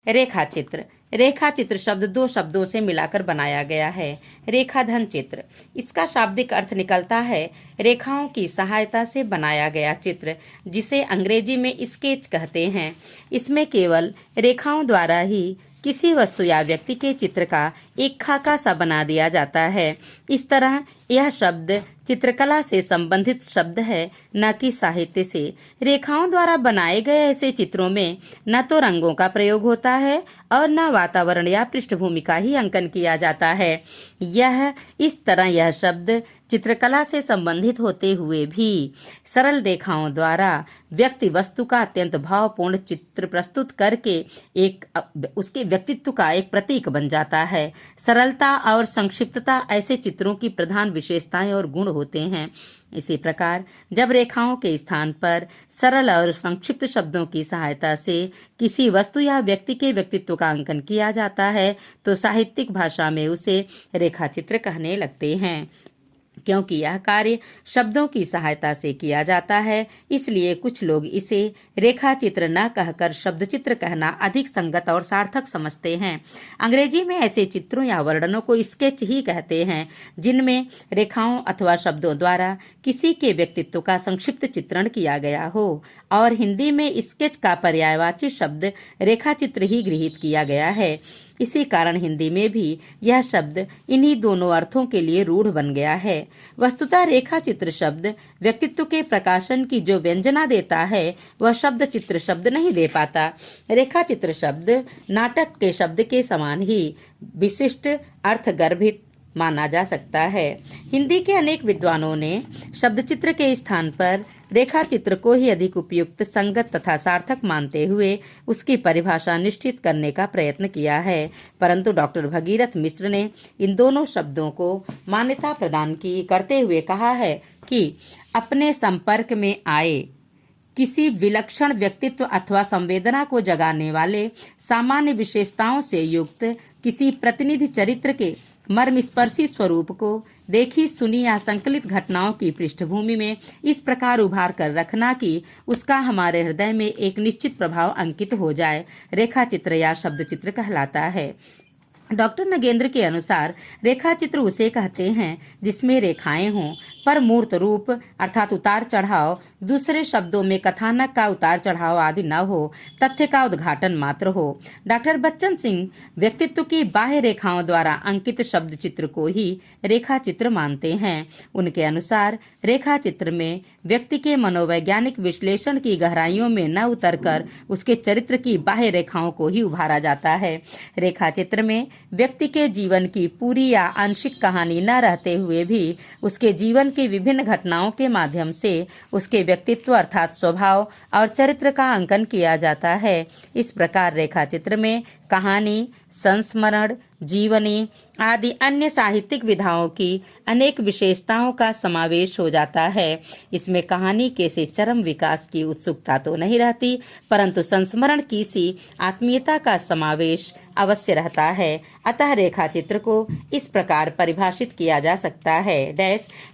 रेखा चित्र। रेखा चित्र शब्द दो शब्दों से मिलाकर बनाया गया है। रेखाधन चित्र, इसका शाब्दिक अर्थ निकलता है रेखाओं की सहायता से बनाया गया चित्र, जिसे अंग्रेजी में स्केच कहते हैं। इसमें केवल रेखाओं द्वारा ही किसी वस्तु या व्यक्ति के चित्र का एक खाका सा बना दिया जाता है। इस तरह यह शब्द चित्रकला से संबंधित शब्द है, न कि साहित्य से। रेखाओं द्वारा बनाए गए ऐसे चित्रों में न तो रंगों का प्रयोग होता है और न वातावरण या पृष्ठभूमि का ही अंकन किया जाता है। इस तरह यह शब्द चित्रकला से संबंधित होते हुए भी सरल रेखाओं द्वारा व्यक्ति वस्तु का अत्यंत भावपूर्ण चित्र प्रस्तुत करके उसके व्यक्तित्व का एक प्रतीक बन जाता है। सरलता और संक्षिप्तता ऐसे चित्रों की प्रधान विशेषताएं और गुण होते हैं। इसी प्रकार जब रेखाओं के स्थान पर सरल और संक्षिप्त शब्दों की सहायता से किसी वस्तु या व्यक्ति के व्यक्तित्व का अंकन किया जाता है तो साहित्यिक भाषा में उसे रेखाचित्र कहने लगते हैं। क्योंकि यह कार्य शब्दों की सहायता से किया जाता है, इसलिए कुछ लोग इसे रेखा चित्र न कहकर शब्द चित्र कहना अधिक संगत और सार्थक समझते हैं। अंग्रेजी में ऐसे चित्रों या वर्णनों को स्केच ही कहते हैं, जिनमें रेखाओं अथवा शब्दों द्वारा किसी के व्यक्तित्व का संक्षिप्त चित्रण किया गया हो, और हिंदी में स्केच का पर्यायवाची शब्द रेखा चित्र ही गृहीत किया गया है। इसी कारण हिंदी में भी यह शब्द इन्हीं दोनों अर्थों के लिए रूढ़ बन गया है। वस्तुतः रेखा चित्र शब्द व्यक्तित्व के प्रकाशन की जो व्यंजना देता है वह शब्द चित्र शब्द नहीं दे पाता। रेखा चित्र शब्द नाटक के शब्द के समान ही विशिष्ट अर्थ गर्भित माना जा सकता है। हिंदी के अनेक विद्वानों ने शब्द चित्र के स्थान पर रेखा चित्र को ही अधिक उपयुक्त, संगत तथा सार्थक मानते हुए उसकी परिभाषा निश्चित करने का प्रयत्न किया है, परंतु डॉक्टर भगीरथ मिश्र ने इन दोनों शब्दों को मान्यता प्रदान करते हुए कहा है कि अपने संपर्क में आए किसी विलक्षण व्यक्तित्व अथवा संवेदना को जगाने वाले सामान्य विशेषताओं से युक्त किसी प्रतिनिधि चरित्र के मर्मस्पर्शी स्वरूप को देखी सुनी या संकलित घटनाओं की पृष्ठभूमि में इस प्रकार उभार कर रखना कि उसका हमारे हृदय में एक निश्चित प्रभाव अंकित हो जाए, रेखा चित्र या शब्द चित्र कहलाता है। डॉक्टर नगेंद्र के अनुसार रेखा चित्र उसे कहते हैं जिसमें रेखाएं हों, पर मूर्त रूप अर्थात उतार चढ़ाव, दूसरे शब्दों में कथानक का उतार चढ़ाव आदि न हो, तथ्य का उद्घाटन मात्र हो। डॉक्टर बच्चन सिंह व्यक्तित्व की बाह्य रेखाओं द्वारा अंकित शब्द चित्र को ही रेखा चित्र मानते हैं। उनके अनुसार रेखा चित्र में व्यक्ति के मनोवैज्ञानिक विश्लेषण की गहराइयों में न उतरकर उसके चरित्र की बाह्य रेखाओं को ही उभारा जाता है। रेखा चित्र में व्यक्ति के जीवन की पूरी या आंशिक कहानी न रहते हुए भी उसके जीवन की विभिन्न घटनाओं के माध्यम से उसके व्यक्तित्व अर्थात स्वभाव और चरित्र का अंकन किया जाता है। इस प्रकार रेखा चित्र में कहानी, संस्मरण, जीवनी आदि अन्य साहित्यिक विधाओं की अनेक विशेषताओं का समावेश हो जाता है। इसमें कहानी के से चरम विकास की उत्सुकता तो नहीं रहती, परंतु संस्मरण की सी आत्मीयता का समावेश अवश्य रहता है। अतः रेखा चित्र को इस प्रकार परिभाषित किया जा सकता है।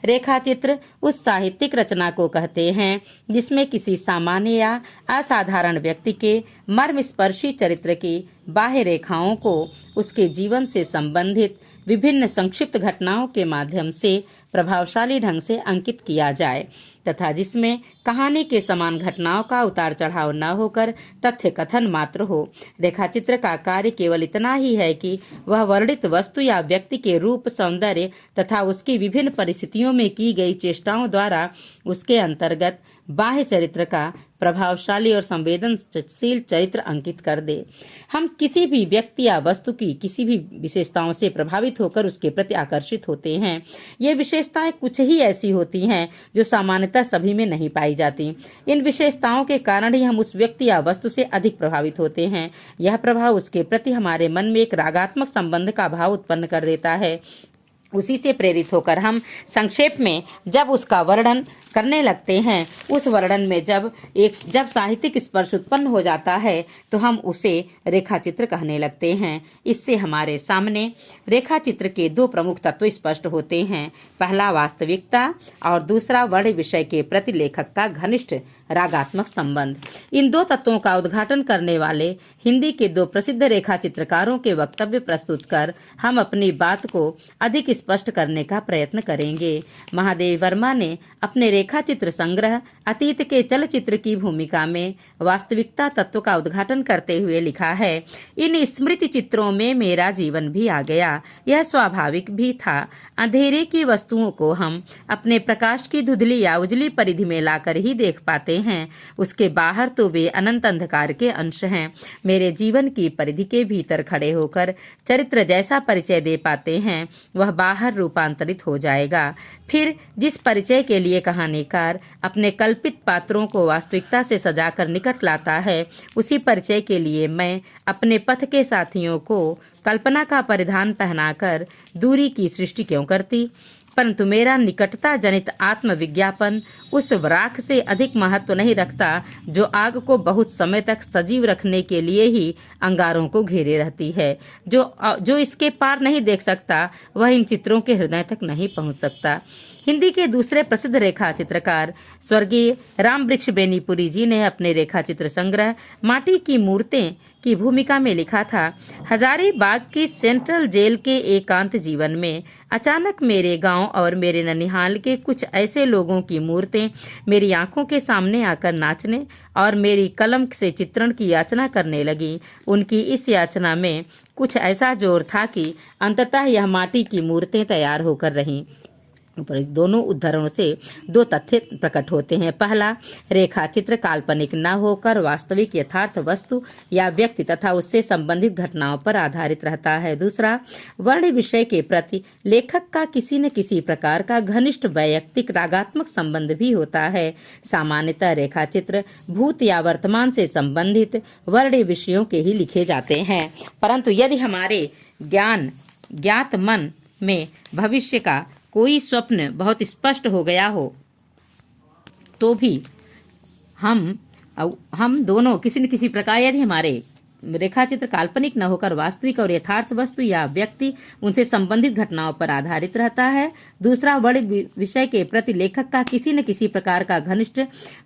रेखा चित्र उस साहित्यिक रचना को कहते हैं जिसमें किसी सामान्य या असाधारण व्यक्ति के मर्मस्पर्शी चरित्र की बाह्य रेखाओं को उसके जीवन से संबंधित विभिन्न संक्षिप्त घटनाओं के माध्यम से प्रभावशाली ढंग से अंकित किया जाए, तथा जिसमें कहानी के समान घटनाओं का उतार चढ़ाव न होकर तथ्य कथन मात्र हो। रेखाचित्र का कार्य केवल इतना ही है कि वह वर्णित वस्तु या व्यक्ति के रूप, सौंदर्य तथा उसकी विभिन्न परिस्थितियों में की गई चेष्टाओं द्वारा उसके अंतर्गत बाह्य चरित्र का प्रभावशाली और संवेदनशील चरित्र अंकित कर दे। हम किसी भी व्यक्ति या वस्तु की किसी भी विशेषताओं से प्रभावित होकर उसके प्रति आकर्षित होते हैं। ये विशेषताएं कुछ ही ऐसी होती हैं जो सामान्यतः सभी में नहीं पाई जाती। इन विशेषताओं के कारण ही हम उस व्यक्ति या वस्तु से अधिक प्रभावित होते हैं। यह प्रभाव उसके प्रति हमारे मन में एक रागात्मक संबंध का भाव उत्पन्न कर देता है। उसी से प्रेरित होकर हम संक्षेप में जब उसका वर्णन करने लगते हैं, उस वर्णन में जब साहित्यिक स्पर्श उत्पन्न हो जाता है तो हम उसे रेखाचित्र कहने लगते हैं। इससे हमारे सामने रेखाचित्र के दो प्रमुख तत्व स्पष्ट होते हैं। पहला वास्तविकता और दूसरा वर्ण विषय के प्रति लेखक का घनिष्ठ रागात्मक संबंध। इन दो तत्वों का उद्घाटन करने वाले हिंदी के दो प्रसिद्ध रेखा चित्रकारों के वक्तव्य प्रस्तुत कर हम अपनी बात को अधिक स्पष्ट करने का प्रयत्न करेंगे। महादेव वर्मा ने अपने रेखा चित्र संग्रह अतीत के चलचित्र की भूमिका में वास्तविकता तत्व का उद्घाटन करते हुए लिखा है, इन स्मृति चित्रों में मेरा जीवन भी आ गया। यह स्वाभाविक भी था। अंधेरे की वस्तुओं को हम अपने प्रकाश की धुंधली या उजली परिधि में लाकर ही देख पाते हैं, उसके बाहर तो वे अनंत अंधकार के अंश हैं। मेरे जीवन की परिधि के भीतर खड़े होकर चरित्र जैसा परिचय दे पाते हैं, वह बाहर रूपांतरित हो जाएगा। फिर जिस परिचय के लिए कहानीकार अपने कल्पित पात्रों को वास्तविकता से सजाकर निकट लाता है, उसी परिचय के लिए मैं अपने पथ के साथियों को कल्पना का परिधान पहनाकर दूरी की सृष्टि क्यों करती? परंतु मेरा निकटता जनित आत्मविज्ञापन उस राख से अधिक महत्व नहीं रखता जो आग को बहुत समय तक सजीव रखने के लिए ही अंगारों को घेरे रहती है। जो इसके पार नहीं देख सकता, वह इन चित्रों के हृदय तक नहीं पहुंच सकता। हिंदी के दूसरे प्रसिद्ध रेखा चित्रकार स्वर्गीय रामवृक्ष बेनीपुरी जी ने अपने रेखा चित्र संग्रह माटी की मूर्तें की भूमिका में लिखा था, हजारीबाग की सेंट्रल जेल के एकांत जीवन में अचानक मेरे गांव और मेरे ननिहाल के कुछ ऐसे लोगों की मूर्तें मेरी आंखों के सामने आकर नाचने और मेरी कलम से चित्रण की याचना करने लगी। उनकी इस याचना में कुछ ऐसा जोर था कि अंततः यह माटी की मूर्तें तैयार होकर रहीं। दोनों उदाहरणों से दो तथ्य प्रकट होते हैं। पहला, रेखा चित्र काल्पनिक न होकर वास्तविक यथार्थ वस्तु या व्यक्ति तथा उससे संबंधित घटनाओं पर आधारित रहता है। दूसरा, वर्ण विषय के प्रति लेखक का किसी न किसी प्रकार का घनिष्ठ वैयक्तिक रागात्मक संबंध भी होता है। सामान्यतः रेखा चित्र भूत या वर्तमान से संबंधित वर्ण विषयों के ही लिखे जाते हैं, परंतु यदि हमारे ज्ञात मन में भविष्य का कोई स्वप्न बहुत स्पष्ट हो गया हो तो भी हम दोनों किसी न किसी प्रकार, यदि हमारे रेखा चित्र काल्पनिक न होकर वास्तविक और यथार्थ वस्तु या व्यक्ति उनसे संबंधित घटनाओं पर आधारित रहता है। दूसरा, वर्ण विषय के प्रति लेखक का किसी न किसी प्रकार का घनिष्ठ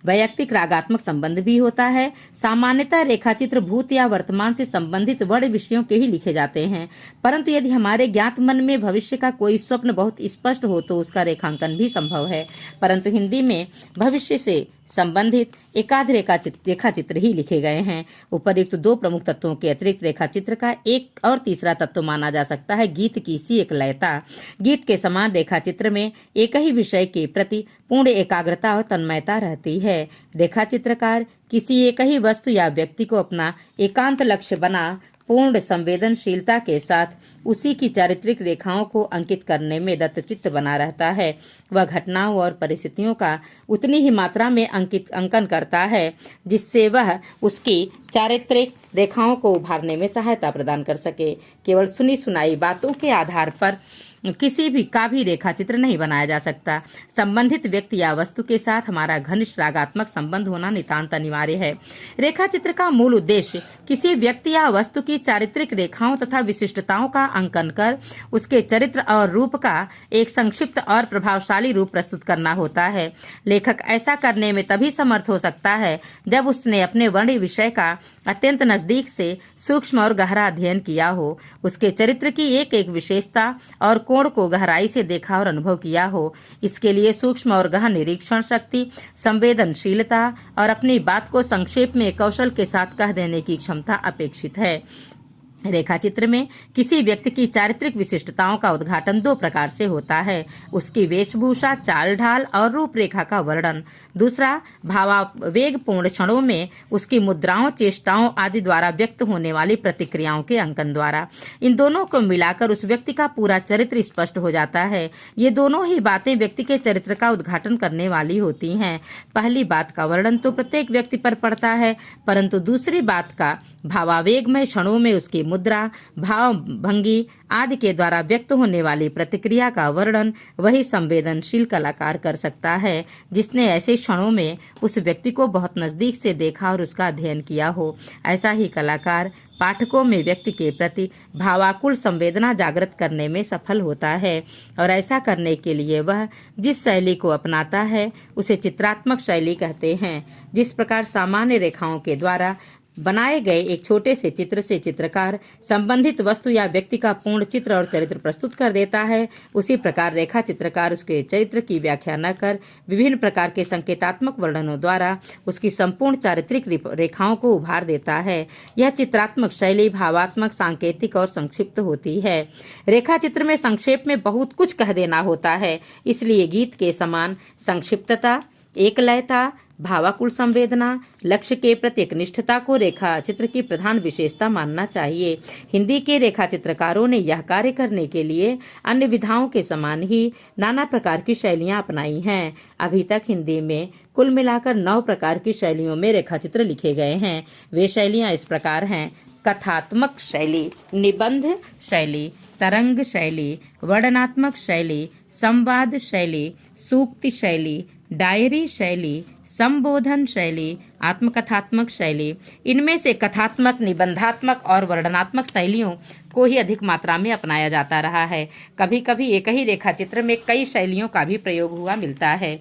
वैयक्तिक रागात्मक संबंध भी होता है। सामान्यतः रेखा चित्र भूत या वर्तमान से संबंधित वर्ण विषयों के ही लिखे जाते हैं, परंतु यदि हमारे ज्ञात मन में भविष्य का कोई स्वप्न बहुत स्पष्ट हो तो उसका रेखांकन भी संभव है। परंतु हिंदी में भविष्य से संबंधित एकाध रेखा चित्र ही लिखे गए हैं। उपर्युक्त दो प्रमुख तत्वों के अतिरिक्त रेखा चित्र का एक और तीसरा तत्व माना जा सकता है गीत की सी एक लयता। गीत के समान रेखा चित्र में एक ही विषय के प्रति पूर्ण एकाग्रता और तन्मयता रहती है। रेखा चित्रकार किसी एक ही वस्तु या व्यक्ति को अपना एकांत लक्ष्य बना पूर्ण संवेदनशीलता के साथ उसी की चारित्रिक रेखाओं को अंकित करने में दत्तचित्त बना रहता है। वह घटनाओं और परिस्थितियों का उतनी ही मात्रा में अंकन करता है जिससे वह उसकी चारित्रिक रेखाओं को उभारने में सहायता प्रदान कर सके। केवल सुनी सुनाई बातों के आधार पर किसी भी का भी रेखा चित्र नहीं बनाया जा सकता। संबंधित व्यक्ति या वस्तु के साथ हमारा घनिष्ठ रागात्मक संबंध होना नितांत अनिवार्य है। रेखा चित्र का मूल उद्देश्य किसी व्यक्ति या वस्तु की चारित्रिक रेखाओं तथा विशिष्टताओं का अंकन कर उसके चरित्र और रूप का एक संक्षिप्त और प्रभावशाली रूप प्रस्तुत करना होता है। लेखक ऐसा करने में तभी समर्थ हो सकता है जब उसने अपने वर्ण विषय का अत्यंत नजदीक से सूक्ष्म और गहरा अध्ययन किया हो, उसके चरित्र की एक एक विशेषता और कोण को गहराई से देखा और अनुभव किया हो। इसके लिए सूक्ष्म और गहन निरीक्षण शक्ति, संवेदनशीलता और अपनी बात को संक्षेप में कौशल के साथ कह देने की क्षमता अपेक्षित है। रेखा चित्र में किसी व्यक्ति की चारित्रिक विशिष्टताओं का उद्घाटन दो प्रकार से होता है, उसकी वेशभूषा, चाल ढाल और रूपरेखा का वर्णन। दूसरा, भावावेगपूर्ण क्षणों में उसकी मुद्राओं, चेष्टाओं आदि द्वारा व्यक्त होने वाली प्रतिक्रियाओं के अंकन द्वारा। इन दोनों को मिलाकर उस व्यक्ति का पूरा चरित्र स्पष्ट हो जाता है। ये दोनों ही बातें व्यक्ति के चरित्र का उद्घाटन करने वाली होती हैं। पहली बात का वर्णन तो प्रत्येक व्यक्ति पर पड़ता है, परंतु दूसरी बात का भावावेगमय क्षणों में उसकी मुद्रा, भाव, भंगी आदि के द्वारा व्यक्त होने वाली प्रतिक्रिया का वर्णन वही संवेदनशील कलाकार कर सकता है जिसने ऐसे क्षणों में उस व्यक्ति को बहुत नजदीक से देखा और उसका अध्ययन किया हो। ऐसा ही कलाकार पाठकों में व्यक्ति के प्रति भावाकुल संवेदना जागृत करने में सफल होता है, और ऐसा करने के लिए वह जिस शैली को अपनाता है उसे चित्रात्मक शैली कहते हैं। जिस प्रकार सामान्य रेखाओं के द्वारा बनाए गए एक छोटे से चित्र से चित्रकार संबंधित वस्तु या व्यक्ति का पूर्ण चित्र और चरित्र प्रस्तुत कर देता है, उसी प्रकार रेखा चित्रकार उसके चरित्र की व्याख्या न कर विभिन्न प्रकार के संकेतात्मक वर्णनों द्वारा उसकी संपूर्ण चारित्रिक रेखाओं को उभार देता है। यह चित्रात्मक शैली भावात्मक, सांकेतिक और संक्षिप्त होती है। रेखा चित्र में संक्षेप में बहुत कुछ कह देना होता है, इसलिए गीत के समान संक्षिप्तता, एकलयता, भावाकुल संवेदना, लक्ष्य के प्रति एकनिष्ठता को रेखा चित्र की प्रधान विशेषता मानना चाहिए। हिंदी के रेखा चित्रकारों ने यह कार्य करने के लिए अन्य विधाओं के समान ही नाना प्रकार की शैलियां अपनाई हैं। अभी तक हिंदी में कुल मिलाकर 9 प्रकार की शैलियों में रेखा चित्र लिखे गए हैं। वे शैलियां इस प्रकार हैं: कथात्मक शैली, निबंध शैली, तरंग शैली, वर्णनात्मक शैली, संवाद शैली, सूक्ति शैली, डायरी शैली, संबोधन शैली, आत्मकथात्मक शैली। इनमें से कथात्मक, निबंधात्मक और वर्णनात्मक शैलियों को ही अधिक मात्रा में अपनाया जाता रहा है। कभी कभी एक ही रेखा चित्र में कई शैलियों का भी प्रयोग हुआ मिलता है।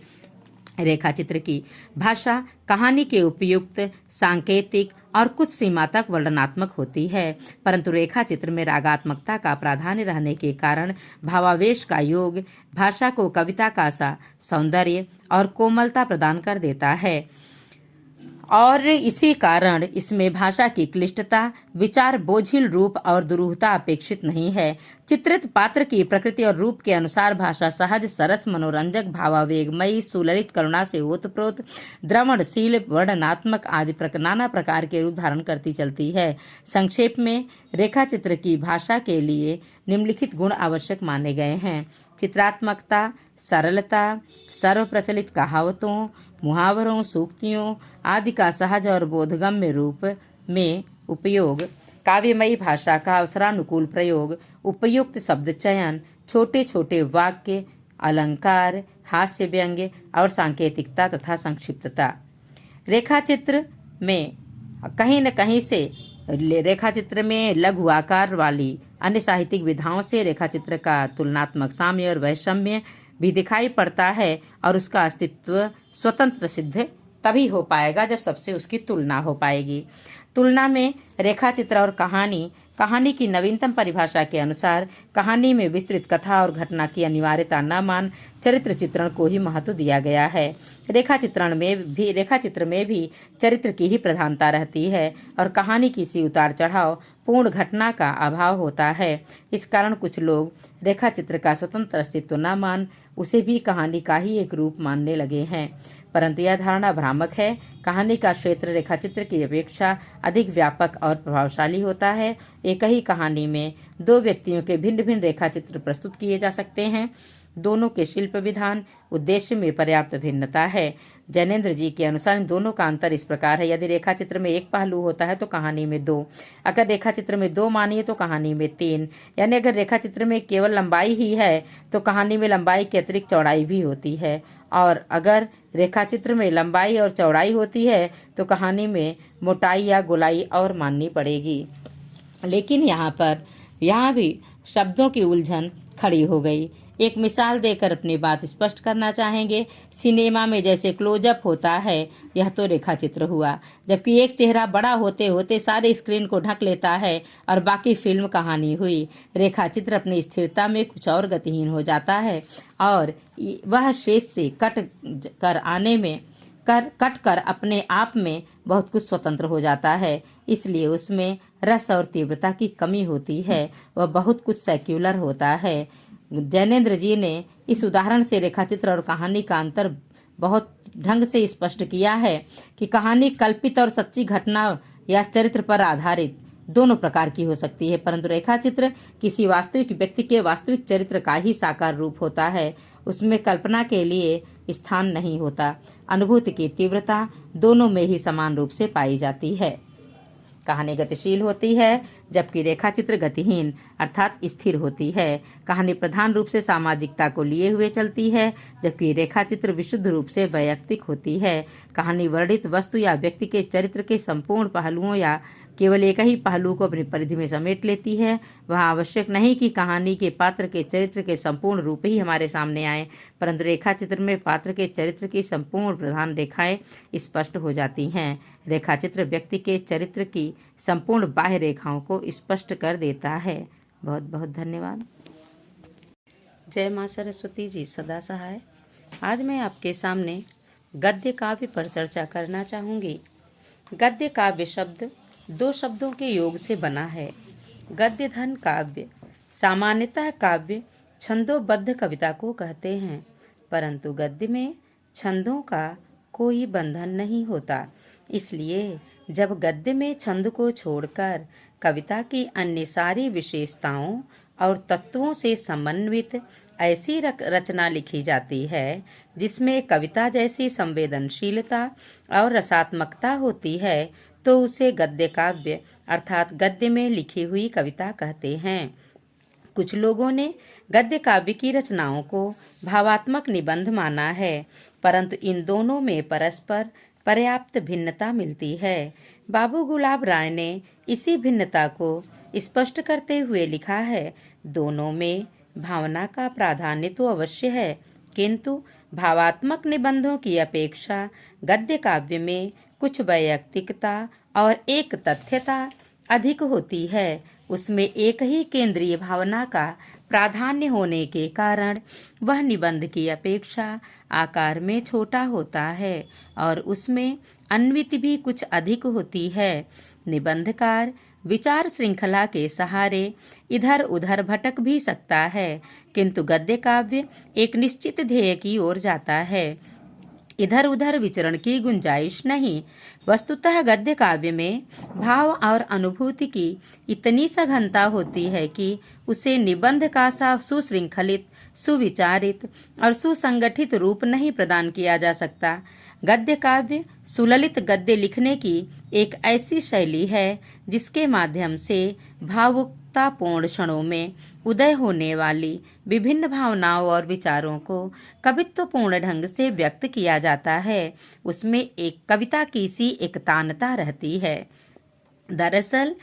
रेखा चित्र की भाषा कहानी के उपयुक्त, सांकेतिक और कुछ सीमा तक वर्णनात्मक होती है, परंतु रेखा चित्र में रागात्मकता का प्राधान्य रहने के कारण भावावेश का योग भाषा को कविता का सा सौंदर्य और कोमलता प्रदान कर देता है, और इसी कारण इसमें भाषा की क्लिष्टता, विचार बोझिल रूप और दुरूहता अपेक्षित नहीं है। चित्रित पात्र की प्रकृति और रूप के अनुसार भाषा सहज, सरस, मनोरंजक, भावावेगमयी, सुललित, करुणा से ओतप्रोत, द्रवणशील, वर्णनात्मक आदि नाना प्रकार के रूप धारण करती चलती है। संक्षेप में रेखा चित्र की भाषा के लिए निम्नलिखित गुण आवश्यक माने गए हैं: चित्रात्मकता, सरलता, सर्वप्रचलित कहावतों, मुहावरों, सूक्तियों आदि का सहज और बोधगम्य रूप में उपयोग, काव्यमयी भाषा का अवसरानुकूल प्रयोग, उपयुक्त शब्द चयन, छोटे छोटे वाक्य, अलंकार, हास्य व्यंग्य और सांकेतिकता तथा संक्षिप्तता। रेखा चित्र में कहीं न कहीं से रेखा चित्र में लघु आकार वाली अन्य साहित्यिक विधाओं से रेखा चित्र का तुलनात्मक साम्य और वैषम्य भी दिखाई पड़ता है, और उसका अस्तित्व स्वतंत्र सिद्ध तभी हो पाएगा जब सबसे उसकी तुलना हो पाएगी। तुलना में रेखा चित्र और कहानी की नवीनतम परिभाषा के अनुसार कहानी में विस्तृत कथा और घटना की अनिवार्यता न मान चरित्र चित्रण को ही महत्व दिया गया है। रेखा चित्र में भी चरित्र की ही प्रधानता रहती है और कहानी की सी उतार चढ़ाव, पूर्ण घटना का अभाव होता है। इस कारण कुछ लोग रेखा चित्र का स्वतंत्र अस्तित्व न मान उसे भी कहानी का ही एक रूप मानने लगे हैं, परंतु यह धारणा भ्रामक है। कहानी का क्षेत्र रेखाचित्र की अपेक्षा अधिक व्यापक और प्रभावशाली होता है। एक ही कहानी में 2 व्यक्तियों के भिन्न भिन्न रेखाचित्र प्रस्तुत किए जा सकते हैं। दोनों के शिल्प विधान, उद्देश्य में पर्याप्त भिन्नता है। जैनेन्द्र जी के अनुसार इन दोनों का अंतर इस प्रकार है: यदि रेखाचित्र में 1 पहलू होता है तो कहानी में 2, अगर रेखाचित्र में 2 मानिए तो कहानी में 3, यानी अगर रेखाचित्र में केवल लंबाई ही है तो कहानी में लंबाई के अतिरिक्त चौड़ाई भी होती है, और अगर रेखाचित्र में लंबाई और चौड़ाई होती है तो कहानी में मोटाई या गोलाई और माननी पड़ेगी। लेकिन यहाँ भी शब्दों की उलझन खड़ी हो गई। एक मिसाल देकर अपनी बात स्पष्ट करना चाहेंगे। सिनेमा में जैसे क्लोजअप होता है, यह तो रेखा चित्र हुआ, जबकि एक चेहरा बड़ा होते होते सारे स्क्रीन को ढक लेता है और बाकी फिल्म कहानी हुई। रेखा चित्र अपनी स्थिरता में कुछ और गतिहीन हो जाता है और वह शेष से कट कर अपने आप में बहुत कुछ स्वतंत्र हो जाता है, इसलिए उसमें रस और तीव्रता की कमी होती है, वह बहुत कुछ सेक्युलर होता है। जैनेन्द्र जी ने इस उदाहरण से रेखाचित्र और कहानी का अंतर बहुत ढंग से स्पष्ट किया है कि कहानी कल्पित और सच्ची घटना या चरित्र पर आधारित दोनों प्रकार की हो सकती है, परंतु रेखाचित्र किसी वास्तविक व्यक्ति के वास्तविक चरित्र का ही साकार रूप होता है। उसमें कल्पना के लिए स्थान नहीं होता। अनुभूति की तीव्रता दोनों में ही समान रूप से पाई जाती है। कहानी गतिशील होती है जबकि रेखा चित्र गतिहीन अर्थात स्थिर होती है। कहानी प्रधान रूप से सामाजिकता को लिए हुए चलती है जबकि रेखा चित्र विशुद्ध रूप से वैयक्तिक होती है। कहानी वर्णित वस्तु या व्यक्ति के चरित्र के संपूर्ण पहलुओं या केवल एक ही पहलू को अपनी परिधि में समेट लेती है। वह आवश्यक नहीं कि कहानी के पात्र के चरित्र के संपूर्ण रूप ही हमारे सामने आए, परंतु रेखा चित्र में पात्र के चरित्र की संपूर्ण प्रधान रेखाएं स्पष्ट हो जाती हैं। रेखा चित्र व्यक्ति के चरित्र की संपूर्ण बाह्य रेखाओं को स्पष्ट कर देता है। बहुत बहुत धन्यवाद। जय माँ सरस्वती जी सदा सहाय। आज मैं आपके सामने गद्य काव्य पर चर्चा करना चाहूंगी। गद्य काव्य शब्द दो शब्दों के योग से बना है। गद्य धन काव्य। सामान्यतः काव्य छंदोबद्ध कविता को कहते हैं, परंतु गद्य में छंदों का कोई बंधन नहीं होता। इसलिए जब गद्य में छंद को छोड़कर कविता की अन्य सारी विशेषताओं और तत्वों से समन्वित ऐसी रचना लिखी जाती है जिसमें कविता जैसी संवेदनशीलता और रसात्मकता होती है, तो उसे गद्य काव्य अर्थात गद्य में लिखी हुई कविता कहते हैं। कुछ लोगों ने गद्य काव्य की रचनाओं को भावात्मक निबंध माना है, परंतु इन दोनों में परस्पर पर्याप्त भिन्नता मिलती है। बाबू गुलाब राय ने इसी भिन्नता को स्पष्ट करते हुए लिखा है, दोनों में भावना का प्राधान्य तो अवश्य है, किंतु भावात्मक निबंधों की अपेक्षा गद्य काव्य में कुछ वैयक्तिकता और एक तथ्यता अधिक होती है। उसमें एक ही केंद्रीय भावना का प्राधान्य होने के कारण वह निबंध की अपेक्षा आकार में छोटा होता है और उसमें अन्विति भी कुछ अधिक होती है। निबंधकार विचार श्रृंखला के सहारे इधर उधर भटक भी सकता है, किंतु गद्य काव्य एक निश्चित ध्येय की ओर जाता है। इधर उधर विचरण की गुंजाइश नहीं। वस्तुतः गद्य काव्य में भाव और अनुभूति की इतनी सघनता होती है कि उसे निबंध का सा सुशृंखलित, सुविचारित और सुसंगठित रूप नहीं प्रदान किया जा सकता। गद्य काव्य सुललित गद्य लिखने की एक ऐसी शैली है जिसके माध्यम से भावुकतापूर्ण क्षणों में उदय होने वाली विभिन्न भावनाओं और विचारों को कवित्वपूर्ण ढंग से व्यक्त किया जाता है। उसमें एक कविता की सी एक तानता रहती है। दरअसल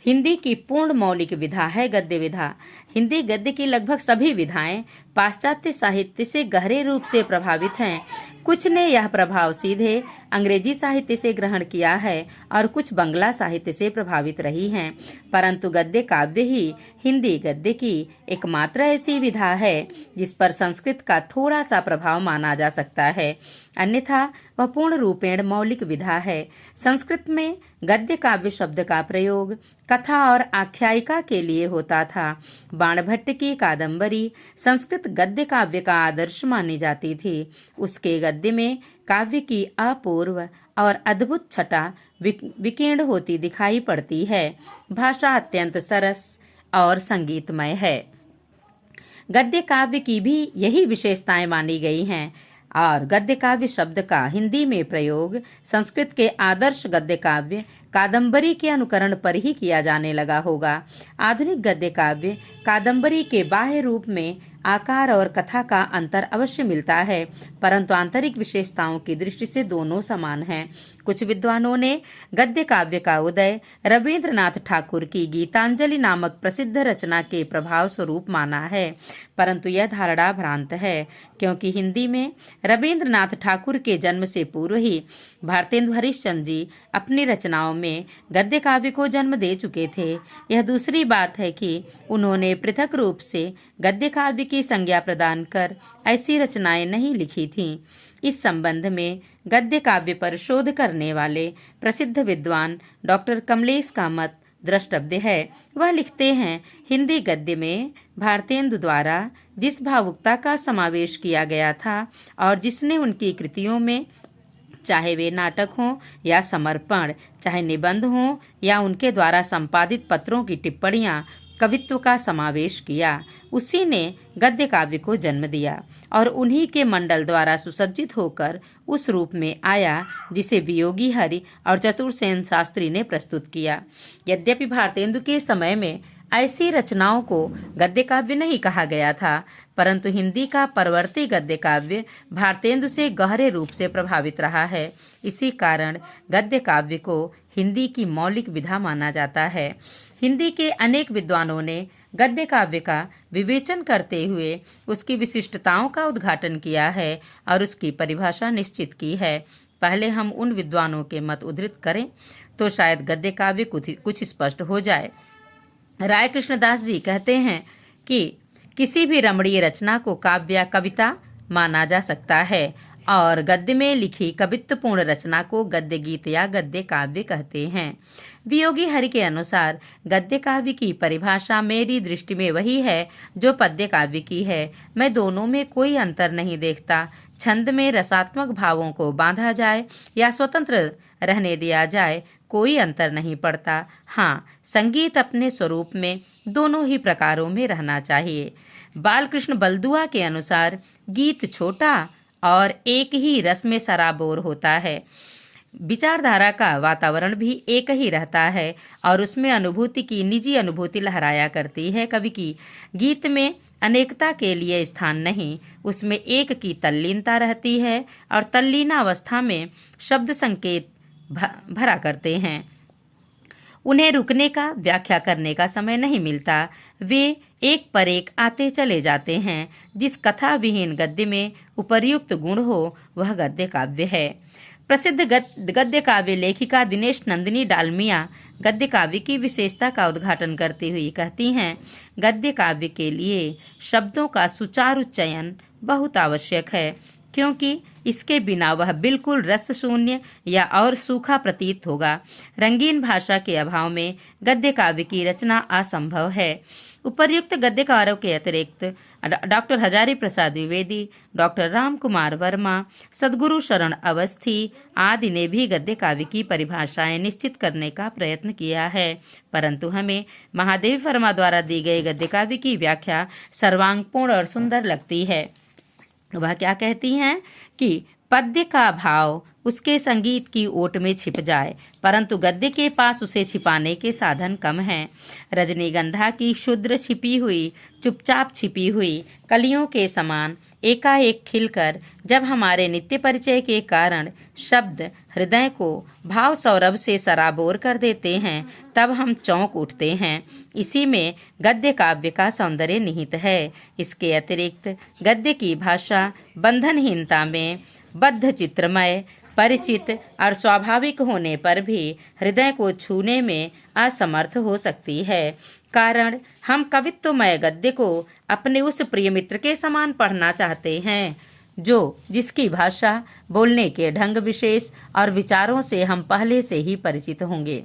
हिंदी की पूर्ण मौलिक विधा है गद्य विधा। हिंदी गद्य की लगभग सभी विधाएं पाश्चात्य साहित्य से गहरे रूप से प्रभावित हैं। कुछ ने यह प्रभाव सीधे अंग्रेजी साहित्य से ग्रहण किया है और कुछ बंगला साहित्य से प्रभावित रही हैं, परंतु गद्य काव्य ही हिंदी गद्य की एकमात्र ऐसी विधा है जिस पर संस्कृत का थोड़ा सा प्रभाव माना जा सकता है, अन्यथा वह पूर्ण रूपेण मौलिक विधा है। संस्कृत में गद्य काव्य शब्द का प्रयोग कथा और आख्यायिका के लिए होता था। बाणभट्ट की कादम्बरी संस्कृत गद्य काव्य का आदर्श मानी जाती थी। उसके गद्य में काव्य की अपूर्व और अद्भुत छटा विकीर्ण होती दिखाई पड़ती है। भाषा अत्यंत सरस और संगीतमय है। गद्य काव्य की भी यही विशेषताएं मानी गई हैं और गद्य काव्य शब्द का हिंदी में प्रयोग संस्कृत के आदर्श गद्य काव्य कादम्बरी के अनुकरण पर ही किया जाने लगा होगा। आधुनिक गद्य काव्य कादम्बरी के बाह्य रूप में आकार और कथा का अंतर अवश्य मिलता है, परंतु आंतरिक विशेषताओं की दृष्टि से दोनों समान हैं। कुछ विद्वानों ने गद्य काव्य का उदय रवींद्रनाथ ठाकुर की गीतांजलि नामक प्रसिद्ध रचना के प्रभाव स्वरूप माना है, परंतु यह धारणा भ्रांत है, क्योंकि हिंदी में रवींद्रनाथ ठाकुर के जन्म से पूर्व ही भारतेंदु हरिश्चंद्र जी अपनी रचनाओं में गद्य काव्य को जन्म दे चुके थे। यह दूसरी बात है कि उन्होंने पृथक रूप से गद्य काव्य की संज्ञा प्रदान कर ऐसी रचनाएं नहीं लिखी थीं। इस संबंध में गद्य काव्य पर शोध करने वाले प्रसिद्ध विद्वान डॉक्टर कमलेश का मत द्रष्टव्य है। वह लिखते हैं, हिंदी गद्य में भारतेंदु द्वारा जिस भावुकता का समावेश किया गया था और जिसने उनकी कृतियों में, चाहे वे नाटक हों या समर्पण, चाहे निबंध हों या उनके द्वारा संपादित पत्रों की टिप्पणियां, कवित्व का समावेश किया। उसी ने गद्य काव्य को जन्म दिया और उन्हीं के मंडल द्वारा सुसज्जित होकर उस रूप में आया जिसे वियोगी हरि और चतुरसेन शास्त्री ने प्रस्तुत किया। यद्यपि भारतेंदु के समय में ऐसी रचनाओं को गद्य काव्य नहीं कहा गया था, परंतु हिंदी का परवर्ती गद्य काव्य भारतेंदु से गहरे रूप से प्रभावित रहा है। इसी कारण गद्य काव्य को हिंदी की मौलिक विधा माना जाता है। हिंदी के अनेक विद्वानों ने गद्य काव्य का विवेचन करते हुए उसकी विशिष्टताओं का उद्घाटन किया है और उसकी परिभाषा निश्चित की है। पहले हम उन विद्वानों के मत उद्धृत करें तो शायद गद्य काव्य कुछ स्पष्ट हो जाए। राय कृष्णदास जी कहते हैं कि किसी भी रमणीय रचना को काव्य या कविता माना जा सकता है और गद्य में लिखी कवित्वपूर्ण रचना को गद्य गीत या गद्य काव्य कहते हैं। वियोगी हरि के अनुसार गद्य काव्य की परिभाषा मेरी दृष्टि में वही है जो पद्य काव्य की है। मैं दोनों में कोई अंतर नहीं देखता। छंद में रसात्मक भावों को बांधा जाए या स्वतंत्र रहने दिया जाए, कोई अंतर नहीं पड़ता। हाँ, संगीत अपने स्वरूप में दोनों ही प्रकारों में रहना चाहिए। बालकृष्ण बलदुआ के अनुसार गीत छोटा और एक ही रस में सराबोर होता है। विचारधारा का वातावरण भी एक ही रहता है और उसमें अनुभूति की निजी अनुभूति लहराया करती है। कवि की गीत में अनेकता के लिए स्थान नहीं, उसमें एक की तल्लीनता रहती है और तल्लीनावस्था में शब्द संकेत भरा करते हैं। उन्हें रुकने का, व्याख्या करने का समय नहीं मिलता। वे एक पर एक आते चले जाते हैं। जिस कथा विहीन गद्य में उपर्युक्त गुण हो वह गद्य काव्य है। प्रसिद्ध गद्य काव्य लेखिका दिनेश नंदिनी डालमिया गद्य काव्य की विशेषता का उद्घाटन करती हुई कहती हैं, गद्य काव्य के लिए शब्दों का सुचारू चयन बहुत आवश्यक है, क्योंकि इसके बिना वह बिल्कुल रस शून्य या और सूखा प्रतीत होगा। रंगीन भाषा के अभाव में गद्य काव्य की रचना असंभव है। उपर्युक्त गद्यकारों के अतिरिक्त डॉक्टर हजारी प्रसाद द्विवेदी, डॉक्टर राम कुमार वर्मा, सदगुरु शरण अवस्थी आदि ने भी गद्य काव्य की परिभाषाएं निश्चित करने का प्रयत्न किया है, परंतु हमें महादेवी वर्मा द्वारा दी गई गद्य काव्य की व्याख्या सर्वांगपूर्ण और सुंदर लगती है। वह क्या कहती हैं कि पद्य का भाव उसके संगीत की ओट में छिप जाए, परंतु गद्य के पास उसे छिपाने के साधन कम हैं। रजनीगंधा की शुद्र छिपी हुई, चुपचाप छिपी हुई कलियों के समान एकाएक खिलकर जब हमारे नित्य परिचय के कारण शब्द हृदय को भाव सौरभ से सराबोर कर देते हैं, तब हम चौंक उठते हैं। इसी में गद्य काव्य का सौंदर्य निहित है। इसके अतिरिक्त गद्य की भाषा बंधनहीनता में बद्ध, चित्रमय, परिचित और स्वाभाविक होने पर भी हृदय को छूने में असमर्थ हो सकती है। कारण हम कवित्वमय गद्य को अपने उस प्रिय मित्र के समान पढ़ना चाहते हैं जिसकी भाषा, बोलने के ढंग विशेष और विचारों से हम पहले से ही परिचित होंगे।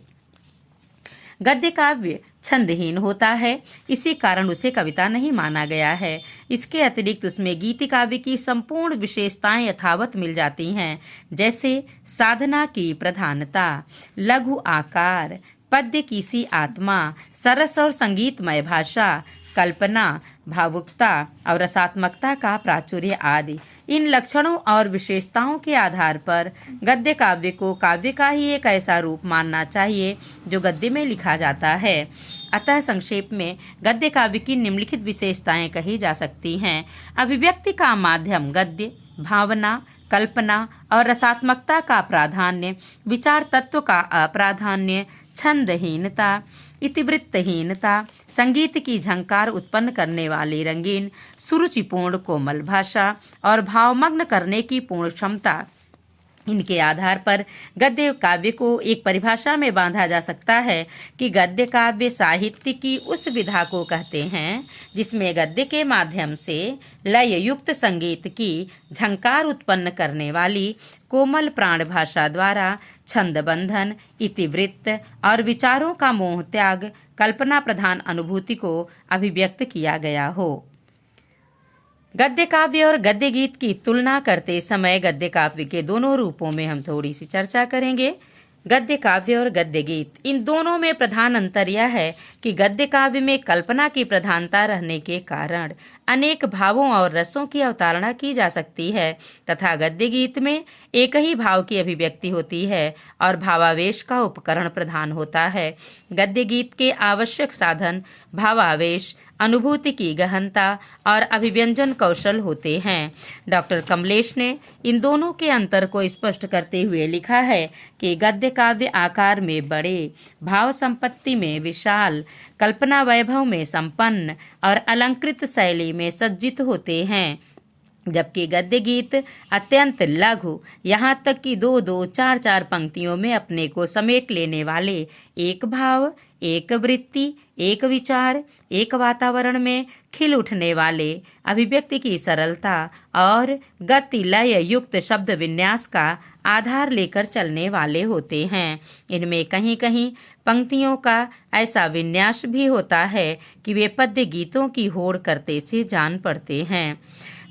गद्य काव्य छंदहीन होता है, इसी कारण उसे कविता नहीं माना गया है। इसके अतिरिक्त उसमें गीति काव्य की संपूर्ण विशेषताएं यथावत मिल जाती हैं, जैसे साधना की प्रधानता, लघु आकार, पद्य की सी आत्मा, सरस और संगीतमय भाषा, कल्पना, भावुकता और रसात्मकता का प्राचुर्य आदि। इन लक्षणों और विशेषताओं के आधार पर गद्य काव्य को काव्य का ही एक ऐसा रूप मानना चाहिए जो गद्य में लिखा जाता है। अतः संक्षेप में गद्य काव्य की निम्नलिखित विशेषताएं कही जा सकती हैं। अभिव्यक्ति का माध्यम गद्य, भावना, कल्पना और रसात्मकता का प्राधान्य, विचार तत्व का अप्राधान्य, छंदहीनता, इतिवृत्तहीनता, संगीत की झंकार उत्पन्न करने वाली रंगीन, सुरुचिपूर्ण कोमल भाषा और भावमग्न करने की पूर्ण क्षमता। इनके आधार पर गद्य काव्य को एक परिभाषा में बांधा जा सकता है कि गद्य काव्य साहित्य की उस विधा को कहते हैं जिसमें गद्य के माध्यम से लय युक्त संगीत की झंकार उत्पन्न करने वाली कोमल प्राण भाषा द्वारा छंद बंधन, इतिवृत्त और विचारों का मोह त्याग, कल्पना प्रधान अनुभूति को अभिव्यक्त किया गया हो। गद्य काव्य और गद्य गीत की तुलना करते समय गद्य काव्य के दोनों रूपों में हम थोड़ी सी चर्चा करेंगे। गद्य काव्य और गद्य गीत, इन दोनों में प्रधान अंतर यह है कि गद्य काव्य में कल्पना की प्रधानता रहने के कारण अनेक भावों और रसों की अवतारणा की जा सकती है तथा गद्य गीत में एक ही भाव की अभिव्यक्ति होती है और भावावेश का उपकरण प्रधान होता है। गद्य गीत के आवश्यक साधन भावावेश, अनुभूति की गहनता और अभिव्यंजन कौशल होते हैं। डॉक्टर कमलेश ने इन दोनों के अंतर को स्पष्ट करते हुए लिखा है कि गद्य काव्य आकार में बड़े, भाव संपत्ति में विशाल, कल्पना वैभव में संपन्न और अलंकृत शैली में सज्जित होते हैं, जबकि गद्य गीत अत्यंत लघु, यहाँ तक कि 2-2, 4-4 पंक्तियों में अपने को समेट लेने वाले, एक भाव, एक वृत्ति, एक विचार, एक वातावरण में खिल उठने वाले, अभिव्यक्ति की सरलता और गति लय युक्त शब्द विन्यास का आधार लेकर चलने वाले होते हैं। इनमें कहीं कहीं पंक्तियों का ऐसा विन्यास भी होता है कि वे पद्य गीतों की होड़ करते से जान पड़ते हैं।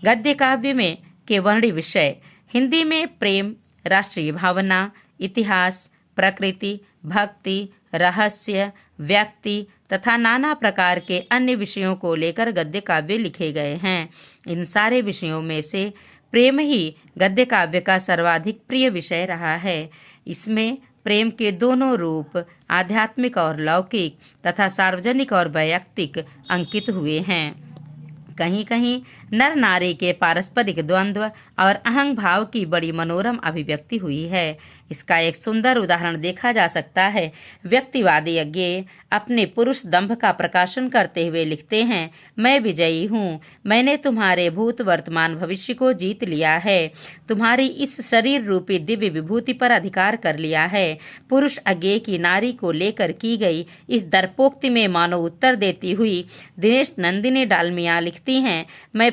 गद्य काव्य में के वर्णित विषय हिंदी में प्रेम, राष्ट्रीय भावना, इतिहास, प्रकृति, भक्ति, रहस्य, व्यक्ति तथा नाना प्रकार के अन्य विषयों को लेकर गद्य काव्य लिखे गए हैं। इन सारे विषयों में से प्रेम ही गद्य काव्य का सर्वाधिक प्रिय विषय रहा है। इसमें प्रेम के दोनों रूप, आध्यात्मिक और लौकिक तथा सार्वजनिक और वैयक्तिक, अंकित हुए हैं। कहीं कहीं नर नारी के पारस्परिक द्वंद्व और अहंग भाव की बड़ी मनोरम अभिव्यक्ति हुई है। इसका एक सुंदर उदाहरण देखा जा सकता है। व्यक्तिवादी अज्ञेय अपने पुरुष दंभ का प्रकाशन करते हुए लिखते हैं, मैं विजयी हूँ, मैंने तुम्हारे भूत वर्तमान भविष्य को जीत लिया है, तुम्हारी इस शरीर रूपी दिव्य विभूति पर अधिकार कर लिया है। पुरुष अज्ञेय की नारी को लेकर की गई इस दर्पोक्ति में मानो उत्तर देती हुई दिनेश नंदिनी डालमिया लिखती हैं, मैं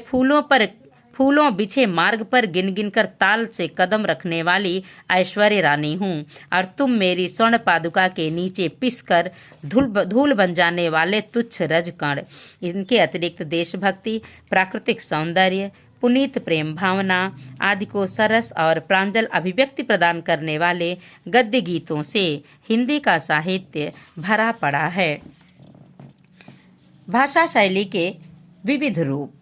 फूलों बिछे मार्ग पर गिन गिन कर ताल से कदम रखने वाली ऐश्वर्य रानी हूँ और तुम मेरी स्वर्ण पादुका के नीचे पिसकर धूल बन जाने वाले तुच्छ रजकण। इनके अतिरिक्त देशभक्ति, प्राकृतिक सौंदर्य, पुनीत प्रेम भावना आदि को सरस और प्रांजल अभिव्यक्ति प्रदान करने वाले गद्य गीतों से हिंदी का साहित्य भरा पड़ा है। भाषा शैली के विविध रूप।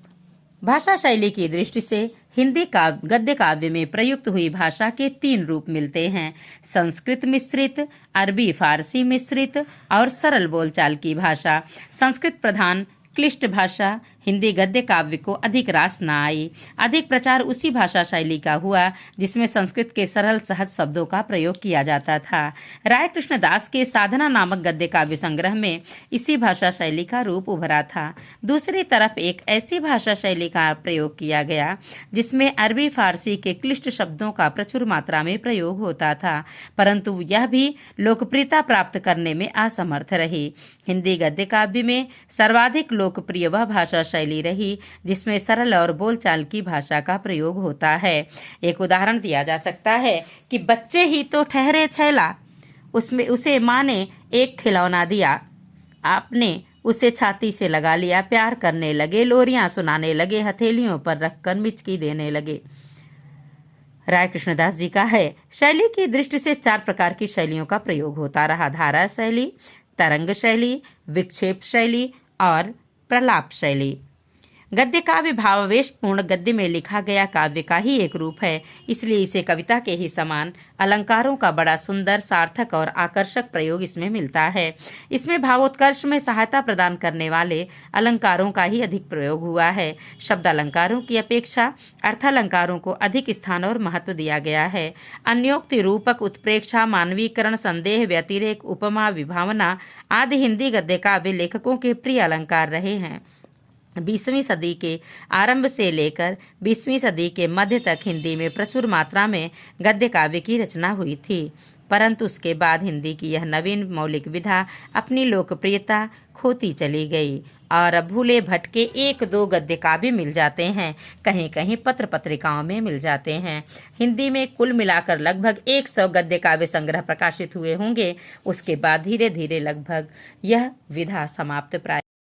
भाषा शैली की दृष्टि से हिंदी गद्य काव्य में प्रयुक्त हुई भाषा के 3 रूप मिलते हैं: संस्कृत मिश्रित, अरबी फारसी मिश्रित और सरल बोलचाल की भाषा। संस्कृत प्रधान क्लिष्ट भाषा हिंदी गद्य काव्य को अधिक रास न आई। अधिक प्रचार उसी भाषा शैली का हुआ जिसमें संस्कृत के सरल सहज शब्दों का प्रयोग किया जाता था। राय कृष्णदास के साधना नामक गद्य काव्य संग्रह में इसी भाषा शैली का रूप उभरा था। दूसरी तरफ एक ऐसी भाषा शैली का प्रयोग किया गया जिसमें अरबी फारसी के क्लिष्ट शब्दों का प्रचुर मात्रा में प्रयोग होता था, परंतु यह भी लोकप्रियता प्राप्त करने में असमर्थ रही। हिंदी गद्य काव्य में सर्वाधिक लोकप्रिय वह भाषा शैली रही जिसमें सरल और बोलचाल की भाषा का प्रयोग होता है। एक उदाहरण दिया जा सकता है कि बच्चे ही तो ठहरे छैला, उसमें उसे माँ ने एक खिलौना दिया, आपने उसे छाती से लगा लिया, प्यार करने लगे, लोरियां सुनाने लगे, हथेलियों पर रखकर मिचकी देने लगे। राय कृष्णदास जी का है। शैली की दृष्टि से 4 प्रकार की शैलियों का प्रयोग होता रहा: धारा शैली, तरंग शैली, विक्षेप शैली और प्रलाप शैली। गद्य काव्य भावावेश पूर्ण गद्य में लिखा गया काव्य का ही एक रूप है, इसलिए इसे कविता के ही समान अलंकारों का बड़ा सुंदर, सार्थक और आकर्षक प्रयोग इसमें मिलता है। इसमें भावोत्कर्ष में सहायता प्रदान करने वाले अलंकारों का ही अधिक प्रयोग हुआ है। शब्द अलंकारों की अपेक्षा अर्थालंकारों को अधिक स्थान और महत्व दिया गया है। अन्योक्ति, रूपक, उत्प्रेक्षा, मानवीकरण, संदेह, व्यतिरेक, उपमा, विभावना आदि हिंदी गद्य काव्य लेखकों के प्रिय अलंकार रहे हैं। 20वीं सदी के आरंभ से लेकर 20वीं सदी के मध्य तक हिंदी में प्रचुर मात्रा में गद्य काव्य की रचना हुई थी, परंतु उसके बाद हिंदी की यह नवीन मौलिक विधा अपनी लोकप्रियता खोती चली गई और अब भूले भटके 1-2 गद्य काव्य मिल जाते हैं, कहीं कहीं पत्र पत्रिकाओं में मिल जाते हैं। हिंदी में कुल मिलाकर लगभग 100 गद्य काव्य संग्रह प्रकाशित हुए होंगे। उसके बाद धीरे धीरे लगभग यह विधा समाप्त प्राय